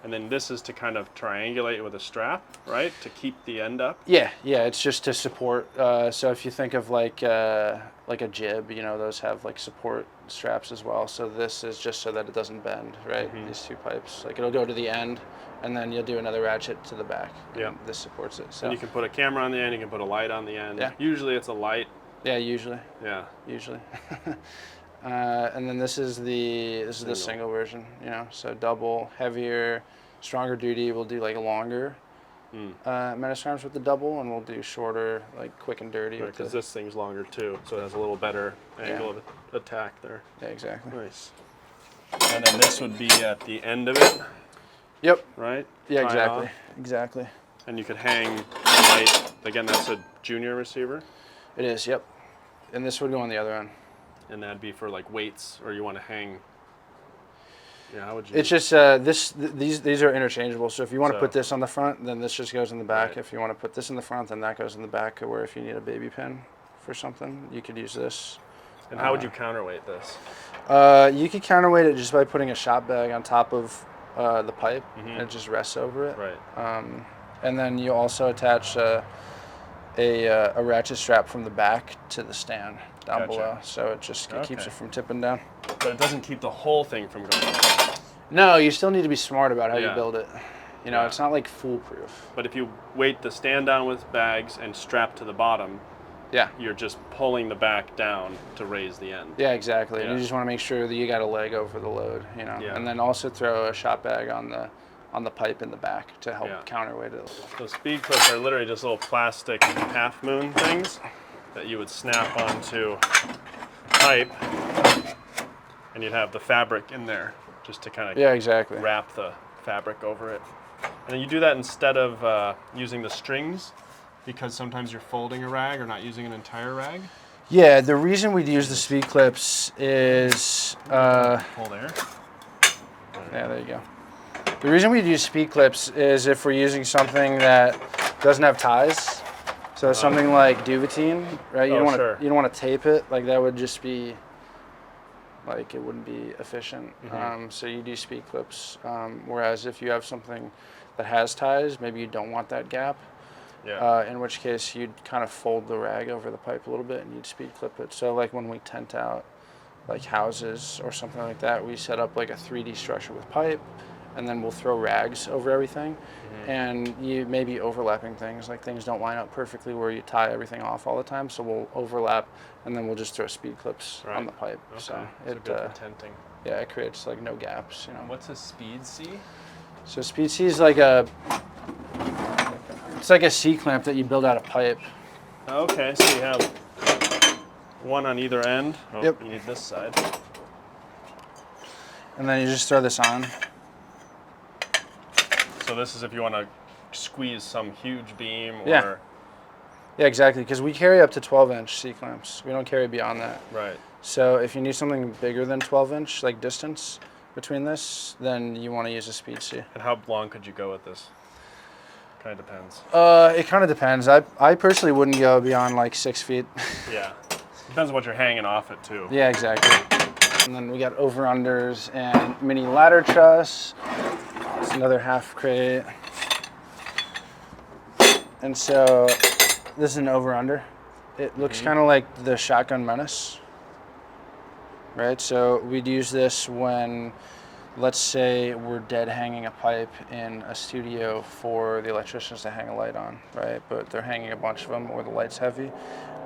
And then this is to kind of triangulate with a strap, right? To keep the end up. Yeah, it's just to support. So if you think of like a jib, those have like support straps as well. So this is just so that it doesn't bend, right? These two pipes, like it'll go to the end, and then you'll do another ratchet to the back. Yeah. This supports it. So And you can put a camera on the end. You can put a light on the end. Yeah. Usually it's a light. yeah, usually. Yeah. And then this is the single version. So double, heavier, stronger duty. We'll do like a longer menace arms with the double, and we'll do shorter, like quick and dirty. Because this thing's longer too, so it has a little better angle of attack there. Yeah, exactly. Nice. And then this would be at the end of it, Yep. right? Yeah, Tie exactly. off. Exactly. And you could hang the light. Again, that's a junior receiver. It is. Yep. And this would go on the other end. And that'd be for like weights, or you want to hang. Yeah, how would you? It's just these are interchangeable. So if you want to put this on the front, then this just goes in the back. Right. If you want to put this in the front, then that goes in the back. Where if you need a baby pin for something, you could use this. And how would you counterweight this? You could counterweight it just by putting a shop bag on top of the pipe, and it just rests over it. Right. And then you also attach a ratchet strap from the back to the stand down Gotcha. below, so it just keeps it from tipping down. But it doesn't keep the whole thing from going up. No, you still need to be smart about how you Yeah. build it. Yeah. It's not like foolproof. But if you weight the stand down with bags and strap to the bottom, Yeah. you're just pulling the back down to raise the end. Yeah, exactly. Yeah. You just want to make sure that you got a leg over the load, Yeah. and then also throw a shop bag on the pipe in the back to help Yeah. counterweight it. Those speed clips are literally just little plastic half moon things that you would snap onto pipe, and you'd have the fabric in there just to kind of Yeah, exactly. wrap the fabric over it. And then you do that instead of using the strings, because sometimes you're folding a rag or not using an entire rag. Yeah, the reason we'd use the speed clips is Hold there. yeah, there you go. The reason we'd use speed clips is if we're using something that doesn't have ties. So something like Duvetine, right? You Oh, don't want sure. to you don't want to tape it. Like that would just be like it wouldn't be efficient. So you do speed clips. Whereas if you have something that has ties, maybe you don't want that gap. Yeah. In which case you'd kind of fold the rag over the pipe a little bit and you'd speed clip it. So like when we tent out like houses or something like that, we set up like a 3D structure with pipe, and then we'll throw rags over everything. And you may be overlapping things, like things don't line up perfectly where you tie everything off all the time, so we'll overlap and then we'll just throw speed clips on Right. the pipe. Okay. So good for tenting. yeah, it creates like no gaps, What's a speed C? So Speed C is like it's like a C clamp that you build out of pipe. Okay, so you have one on either end. Oh, Yep. You need this side. And then you just throw this on. So this is if you want to squeeze some huge beam or Yeah. Yeah, exactly, because we carry up to 12-inch C clamps. We don't carry beyond that. right. So if you need something bigger than 12-inch, like distance between this, then you want to use a Speed C. And how long could you go with this? Kind of depends. It kind of depends. I personally wouldn't go beyond like 6 feet. Yeah. Depends on what you're hanging off it too. Yeah, exactly. And then we got over-unders and mini ladder truss. It's another half crate. And so this is an over-under. It looks kind of like the Shotgun Menace, right? So we'd use this when, let's say, we're dead hanging a pipe in a studio for the electricians to hang a light on, right? But they're hanging a bunch of them or the light's heavy.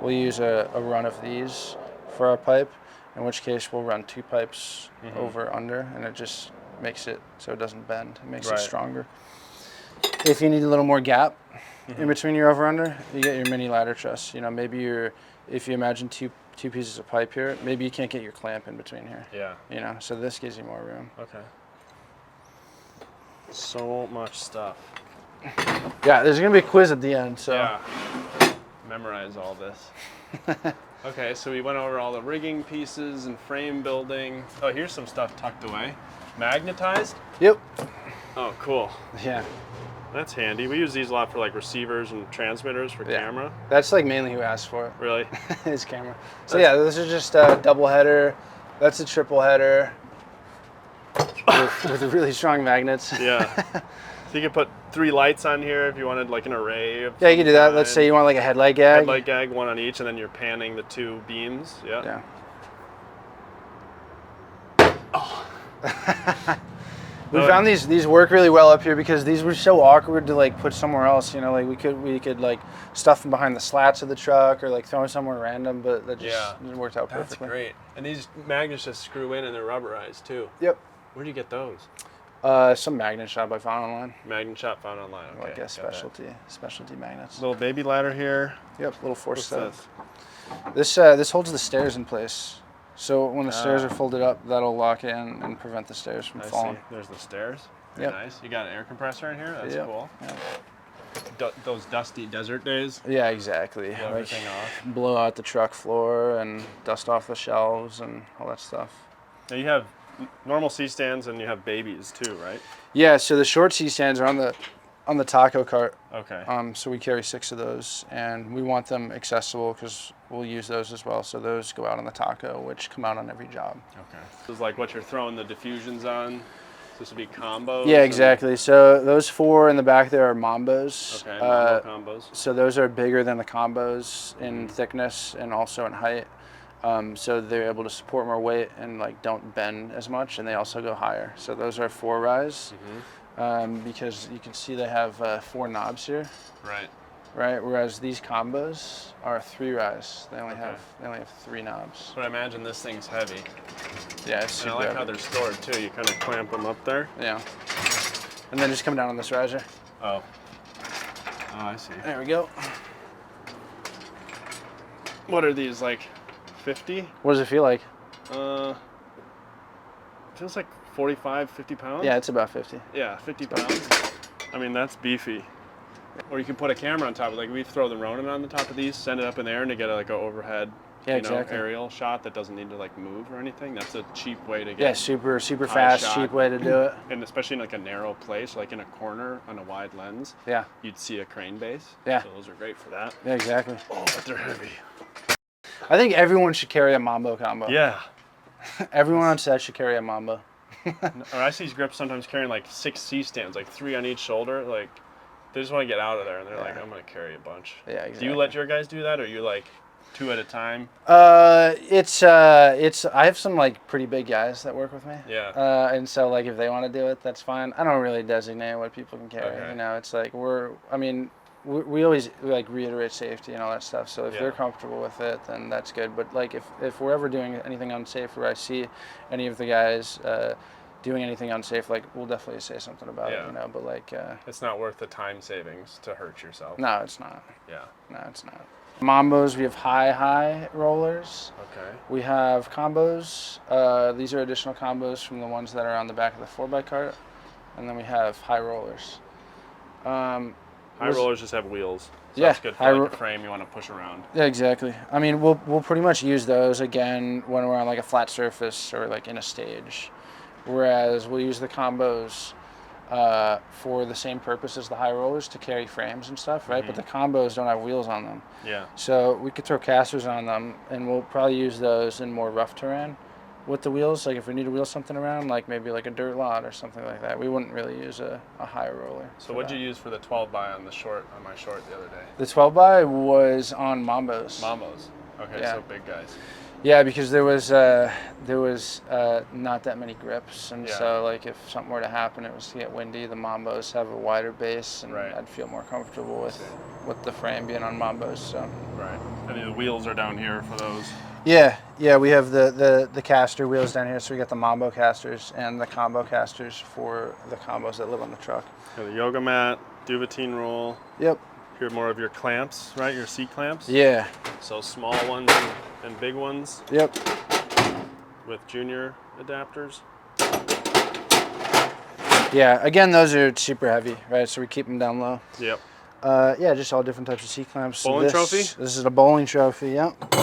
We'll use a run of these for our pipe, in which case we'll run 2 pipes over under, and it just makes it so it doesn't bend. It makes it stronger. If you need a little more gap in between your over under, you get your mini ladder truss. You know, maybe if you imagine two pieces of pipe here, maybe you can't get your clamp in between here. Yeah. You know, so this gives you more room. Okay. So much stuff. Yeah, there's gonna be a quiz at the end, so. Yeah. Memorize all this. Okay, so we went over all the rigging pieces and frame building. Oh, here's some stuff tucked away. Magnetized? Yep. Oh, cool. Yeah. That's handy. We use these a lot for like receivers and transmitters for camera. That's like mainly who asked for it. Really? His camera. So yeah, this is just a double header. That's a triple header with really strong magnets. Yeah. So you could put 3 lights on here if you wanted like an array of Yeah, you could do that. Let's say you want like a headlight gag. Headlight gag, 1 on each, and then you're panning the 2 beams. Yeah. Yeah. We found these work really well up here because these were so awkward to like put somewhere else. You know, like we could like stuff them behind the slats of the truck or like throw them somewhere random, but that just worked out perfectly. That's great. And these magnets just screw in and they're rubberized too. Yep. Where do you get those? Some magnet shop I found online. Magnet shop found online. Okay. Like a specialty magnets. Little baby ladder here. Yep, little force What's set. This holds the stairs in place. So when the stairs are folded up, that'll lock in and prevent the stairs from falling. See. There's the stairs. Very nice. You got an air compressor in here? That's cool. Yep. Those dusty desert days. Yeah, exactly. Blow everything off. Blow out the truck floor and dust off the shelves and all that stuff. Now you have normal C-stands and you have babies too, right? Yeah, so the short C-stands are on the taco cart. Okay. So we carry 6 of those, and we want them accessible because we'll use those as well. So those go out on the taco, which come out on every job. Okay. This is like what you're throwing the diffusions on. This would be combos. Yeah, exactly. So those 4 in the back there are Mambos. Okay, Mambo combos. So those are bigger than the combos in thickness and also in height. So they're able to support more weight and like don't bend as much, and they also go higher. So those are 4 rise. Because you can see they have 4 knobs here. Right. Whereas these combos are 3 rise. They only have 3 knobs. But I imagine this thing's heavy. Yeah, it's super And I like heavy. how they're stored too. You kind of clamp them up there. Yeah. And then just come down on this riser. Oh. Oh, I see. There we go. What are these, like 50? What does it feel like? Feels like 45, 50 pounds. Yeah, it's about 50. Yeah, 50 pounds. I mean, that's beefy. Or you can put a camera on top of it. Like we throw the Ronin on the top of these, send it up in the air, and to get like an overhead, aerial shot that doesn't need to like move or anything. That's a cheap way to get. Yeah, super fast, shot. cheap way to do it. And especially in like a narrow place, like in a corner on a wide lens. Yeah. You'd see a crane base. Yeah. So those are great for that. Yeah, exactly. Oh, but they're heavy. I think everyone should carry a Mambo combo. Yeah. Everyone on set should carry a Mambo. Or I see grips sometimes carrying like 6 C-stands, like 3 on each shoulder. Like they just want to get out of there, and they're like, I'm gonna carry a bunch. Yeah, exactly. Do you let your guys do that, or you like 2 at a time? It's I have some like pretty big guys that work with me. Yeah. And so like if they want to do it, that's fine. I don't really designate what people can carry. Okay. You know, it's like we always like reiterate safety and all that stuff. So if they're comfortable with it, then that's good. But like if we're ever doing anything unsafe, or I see any of the guys doing anything unsafe, like we'll definitely say something about it. You know, but like it's not worth the time savings to hurt yourself. no, it's not. Yeah. No, it's not. Mambos, we have high rollers. Okay. We have combos. These are additional combos from the ones that are on the back of the 4x cart. And then we have high rollers. High rollers just have wheels. So yeah, that's good for like a frame you want to push around. Yeah, exactly. I mean, we'll pretty much use those again when we're on like a flat surface or like in a stage. Whereas we'll use the combos for the same purpose as the high rollers, to carry frames and stuff, right? But the combos don't have wheels on them. Yeah. So we could throw casters on them, and we'll probably use those in more rough terrain with the wheels. Like if we need to wheel something around, like maybe like a dirt lot or something like that, we wouldn't really use a high roller. So what'd you use for the 12x on my short the other day? The 12x was on Mambos. Mambos. Okay, Yeah. so big guys. Yeah, because there was not that many grips, and so like if something were to happen, it was to get windy. The Mambos have a wider base, and I'd feel more comfortable with the frame being on Mambos. So. Right. And the wheels are down here for those. Yeah, yeah, we have the caster wheels down here, so we got the Mambo casters and the combo casters for the combos that live on the truck. Got the yoga mat, Duvetine roll. Yep. Here are more of your clamps, right? Your seat clamps. Yeah. So small ones and big ones Yep. with junior adapters. Yeah. Again, those are super heavy, right? So we keep them down low. Yep. Yeah, just all different types of seat clamps. Bowling trophy? This is a bowling trophy. Yep.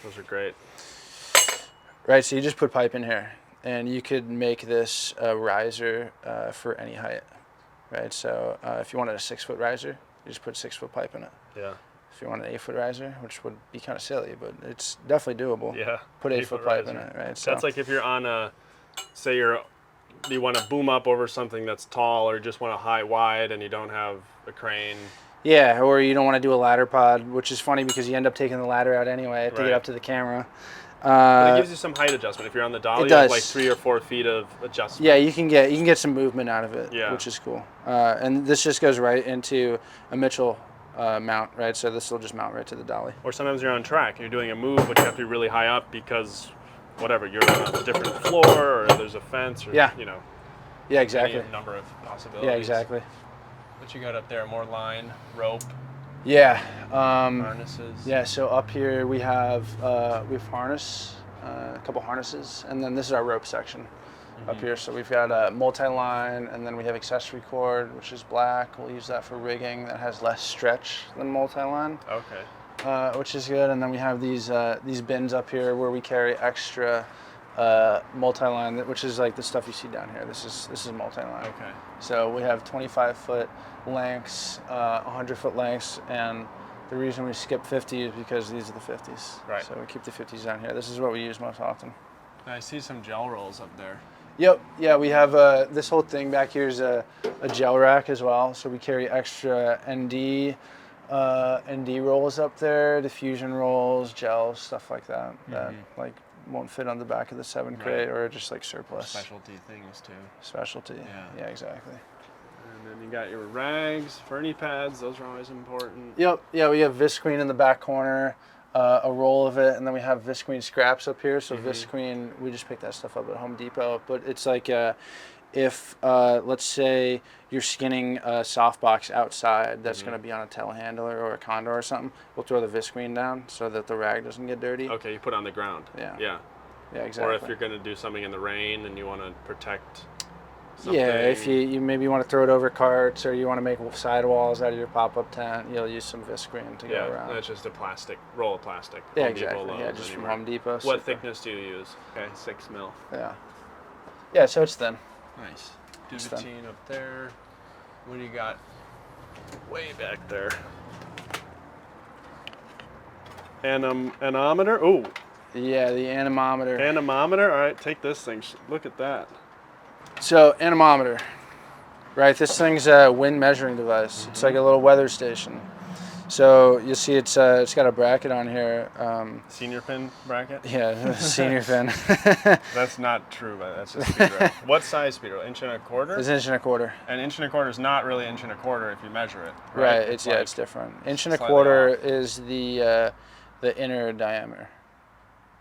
Those are great. Right. So you just put pipe in here, and you could make this a riser for any height. Right. So if you wanted a 6-foot riser, you just put 6-foot pipe in it. Yeah. If you want an 8-foot riser, which would be kind of silly, but it's definitely doable. Yeah. Put 8-foot pipe in it, right? So That's like if you're on a, say you want to boom up over something that's tall, or just want a high wide and you don't have a crane. yeah, or you don't want to do a ladder pod, which is funny because you end up taking the ladder out anyway to Right. get up to the camera. But it gives you some height adjustment. If you're on the dolly, it you have does. like 3 or 4 feet of adjustment. Yeah, you can get some movement out of it, Yeah. which is cool. And this just goes right into a Mitchell mount, right? So this will just mount right to the dolly. Or sometimes you're on track and you're doing a move, but you have to be really high up because whatever, you're on a different floor or there's a fence or, Yeah. you know, Yeah, exactly. any number of possibilities. Yeah, exactly. What you got up there? More line, rope, Yeah. harnesses. Yeah. So up here we have harness, a couple harnesses, and then this is our rope section up here. So we've got a multi-line, and then we have accessory cord, which is black. We'll use that for rigging. That has less stretch than multi-line, Okay. which is good. And then we have these bins up here where we carry extra multi-line, which is like the stuff you see down here. This is multi-line. Okay. So we have 25-foot lengths, 100-foot lengths, and the reason we skip 50 is because these are the 50s. Right. So we keep the 50s down here. This is what we use most often. I see some gel rolls up there. Yep. Yeah, we have this whole thing back here is a gel rack as well. So we carry extra ND rolls up there, diffusion rolls, gels, stuff like that. That like won't fit on the back of the 7 crate or just like surplus. Specialty things too. Specialty. Yeah, exactly. And then you got your rags, Fernie pads, those are always important. Yep. Yeah, we have Visqueen in the back corner, a roll of it, and then we have Visqueen scraps up here. So Visqueen, we just pick that stuff up at Home Depot. But it's like if let's say you're skinning a softbox outside that's going to be on a telehandler or a Condor or something, we'll throw the Visqueen down so that the rag doesn't get dirty. Okay, you put it on the ground. Yeah. Yeah. Yeah, exactly. Or if you're going to do something in the rain and you want to protect something. Yeah, if you maybe want to throw it over carts or you want to make sidewalls out of your pop-up tent, you'll use some Visqueen to go around. That's just a plastic roll of plastic. Yeah, Home Depot exactly. Yeah, loans just from anywhere. Home Depot. What super. thickness do you use? Okay, 6 mil. Yeah. Yeah, so it's thin. Nice. It's fun. Duvetine up there. What do you got way back there? Anemometer? Oh, Yeah, the anemometer. anemometer? All right, take this thing. Look at that. So anemometer, right? This thing's a wind measuring device. It's like a little weather station. So you see, it's got a bracket on here. Senior pin bracket? Yeah, senior fin. That's not true, but that's just speed rail. What size speed rail? Inch and a quarter? It's 1.25 inch. An inch and a quarter is not really inch and a quarter if you measure it. Right. Right. It's like different. 1.25 slightly inch is the inner diameter.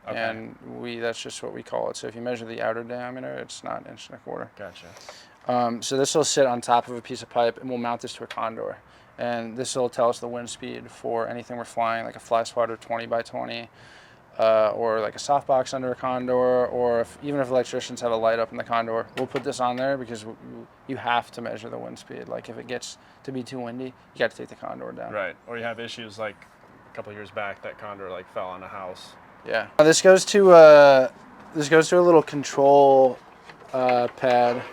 Okay. And that's just what we call it. So if you measure the outer diameter, it's not 1.25 inch. Gotcha. So this will sit on top of a piece of pipe, and we'll mount this to a Condor. And this will tell us the wind speed for anything we're flying, like a fly swatter 20 by 20, or like a softbox under a Condor, or even if electricians have a light up in the Condor, we'll put this on there because you have to measure the wind speed. Like if it gets to be too windy, you got to take the Condor down. Right. Or you have issues like a couple years back, that Condor like fell on a house. Yeah. This goes to a little control pad.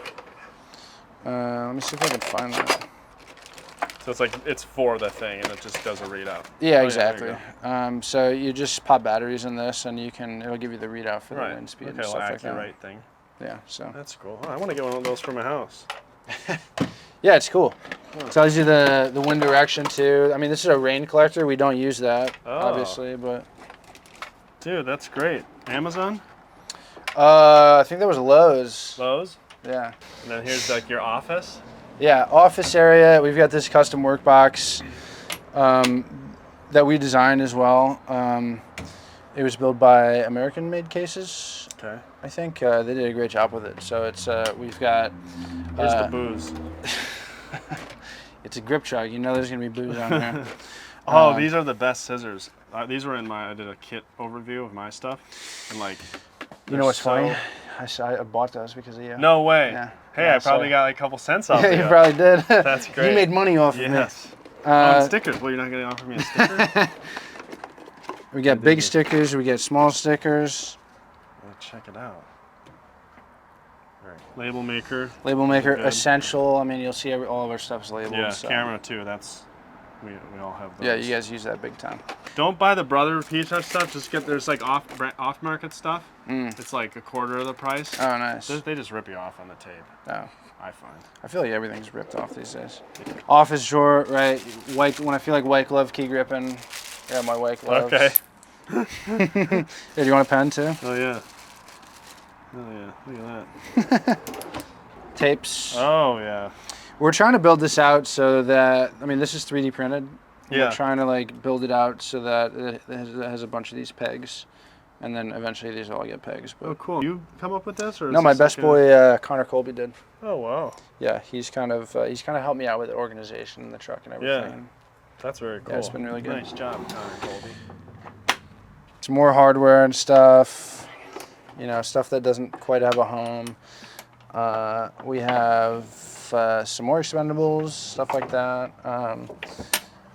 Let me see if I can find that. So it's like it's for the thing, and it just does a readout. Yeah, there exactly. you So you just pop batteries in this, and it'll give you the readout for the Right. wind speed Okay, and stuff like that. accurate thing. Yeah. So That's cool. Oh, I want to get one of those for my house. yeah, it's cool. It tells you the wind direction too. I mean, this is a rain collector. We don't use that obviously, but Dude, that's great. Amazon? I think that was Lowe's. Lowe's? Yeah. And then here's like your office. Yeah, office area. We've got this custom work box. that we designed as well. It was built by American-made cases. Okay. I think they did a great job with it. So it's we've got. Where's the booze? It's a grip truck. You know there's gonna be booze on there. Oh, these are the best scissors. These were in I did a kit overview of my stuff, and like. You know what's funny? I bought those because of you. No way. Yeah. Hey, Yeah, I probably got like a couple cents off Yeah, of you probably did. That's great. You made money off of me. Yes. On stickers. Well, you're not going to offer me a sticker? We got big stickers. We get small stickers. Check it out. All right. Label maker. Label maker, Good. essential. I mean, you'll see all of our stuff is labeled. Yeah, so. camera too. That's we all have those. Yeah, you guys use that big time. Don't buy the Brother P-Touch stuff. Just get there's like off market stuff. It's like a quarter of the price. Oh, nice. They just rip you off on the tape. Oh. I find. I feel like everything's ripped off these days. Office drawer, right? When I feel like white glove key gripping, yeah, my white gloves. Okay. Yeah, do you want a pen too? Oh yeah. Oh yeah. Look at that. Tapes. Oh yeah. We're trying to build this out so that, I mean, this is 3D printed. Yeah. We're trying to like build it out so that it has a bunch of these pegs, and then eventually these all get pegs. But Oh cool. You come up with this, or? no, is my this best like boy Connor Colby did. Oh wow. Yeah, he's kind of helped me out with the organization in the truck and everything. Yeah. That's very cool. Yeah, it's been really good. Nice job, Connor Colby. It's more hardware and stuff, you know, stuff that doesn't quite have a home. We have some more expendables, stuff like that.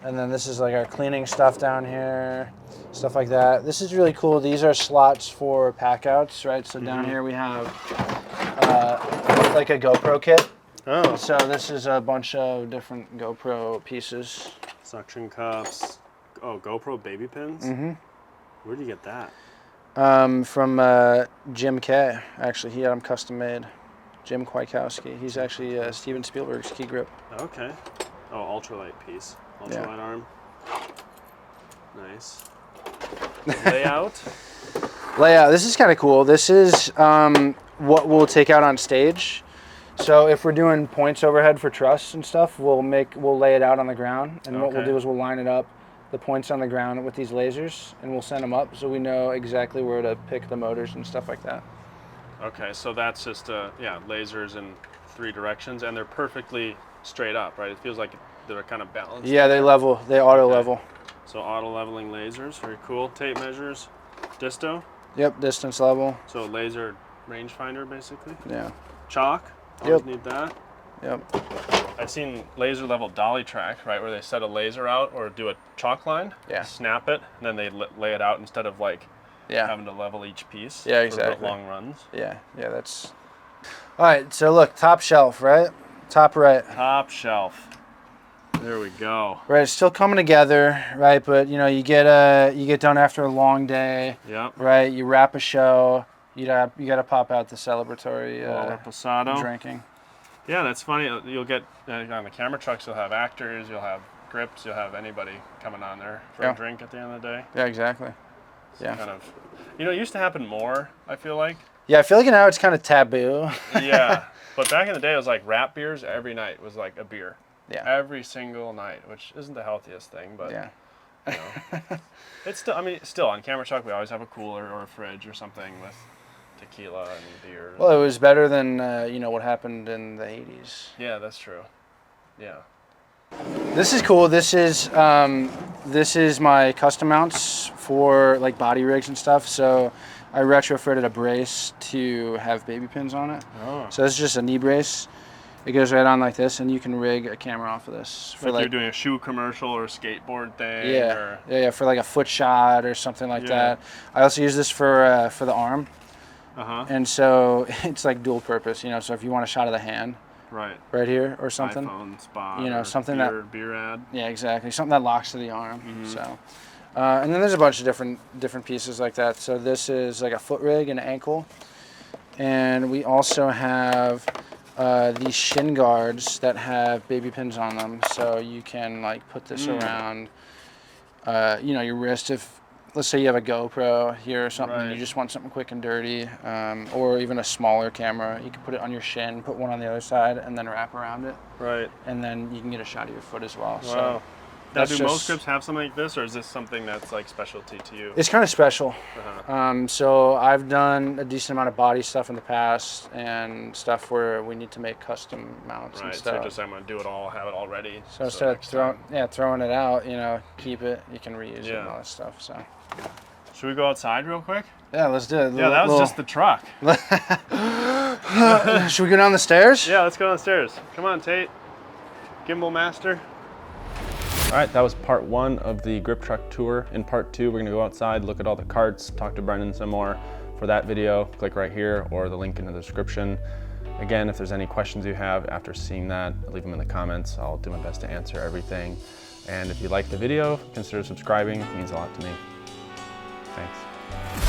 And then this is like our cleaning stuff down here, stuff like that. This is really cool. These are slots for pack outs, right? So down here we have like a GoPro kit. Oh. So this is a bunch of different GoPro pieces. Suction cups. Oh, GoPro baby pins? Mm-hmm. Where'd you get that? From Jim K. Actually, he had them custom made. Jim Kwiatkowski. He's actually Steven Spielberg's key grip. Okay. Oh, ultralight piece. Ultralight arm. Nice. Layout. Layout. This is kind of cool. This is what we'll take out on stage. So if we're doing points overhead for truss and stuff, we'll lay it out on the ground, and what we'll Okay. do is we'll line it up, the points on the ground with these lasers, and we'll send them up so we know exactly where to pick the motors and stuff like that. Okay, so that's just lasers in 3 directions, and they're perfectly straight up, right? It feels like they're kind of balanced. Yeah, they level. They auto level. So auto leveling lasers, very cool. Tape measures, disto. Yep, distance level. So laser rangefinder, basically. Yeah. Chalk. Always Yep. need that. Yep. I've seen laser level dolly track, right, where they set a laser out or do a chalk line, Yeah. snap it, and then they lay it out instead of like Yeah. having to level each piece. Yeah, for exactly. long runs. Yeah. Yeah. That's. All right. So look, top shelf, right? Top right. Top shelf. There we go. Right. It's still coming together, right? But you know, you get done after a long day, Yep. right? You wrap a show. You gotta pop out the celebratory Reposado. drinking. Yeah, that's funny. You'll get on the camera trucks. You'll have actors. You'll have grips. You'll have anybody coming on there for Yeah. a drink at the end of the day. Yeah. Exactly. It's Yeah. kind of, it used to happen more. I feel like. Yeah. I feel like now it's kind of taboo. Yeah, but back in the day, it was like wrap beers every night was like a beer. Yeah. Every single night, which isn't the healthiest thing, but Yeah. you know, it's still. I mean, still on camera truck, we always have a cooler or a fridge or something with tequila and beer. Well, it was better than what happened in the 80s. Yeah, that's true. Yeah. This is cool. This is my custom mounts for like body rigs and stuff. So I retrofitted a brace to have baby pins on it. Oh. So this is just a knee brace. It goes right on like this, and you can rig a camera off of this for Like like you're doing a shoe commercial or a skateboard thing. yeah, Or, yeah, for like a foot shot or something like Yeah. that. I also use this for the arm, and so it's like dual purpose. So if you want a shot of the hand Right. right here or something. iPhone spot. You know, or something beer ad. Yeah, exactly. Something that locks to the arm. So, and then there's a bunch of different pieces like that. So this is like a foot rig and ankle, and we also have these shin guards that have baby pins on them. So you can like put this around, your wrist. If let's say you have a GoPro here or something, and you Right. just want something quick and dirty, or even a smaller camera, you can put it on your shin, put one on the other side, and then wrap around it, Right. and then you can get a shot of your foot as well. Wow. Now, do most grips have something like this, or is this something that's like specialty to you? It's kind of special. So I've done a decent amount of body stuff in the past and stuff where we need to make custom mounts and stuff. So just I'm gonna do it all, have it all ready. So instead of throwing it out, you know, keep it, you can reuse it and all that stuff. So. Should we go outside real quick? Yeah, let's do it. Yeah, that was just the truck. Should we go down the stairs? Yeah, let's go downstairs. Come on, Tate. Gimbal master. All right, that was part 1 of the grip truck tour. In part 2, we're gonna go outside, look at all the carts, talk to Brendan some more. For that video, click right here or the link in the description. Again, if there's any questions you have after seeing that, leave them in the comments. I'll do my best to answer everything. And if you like the video, consider subscribing. It means a lot to me. Thanks.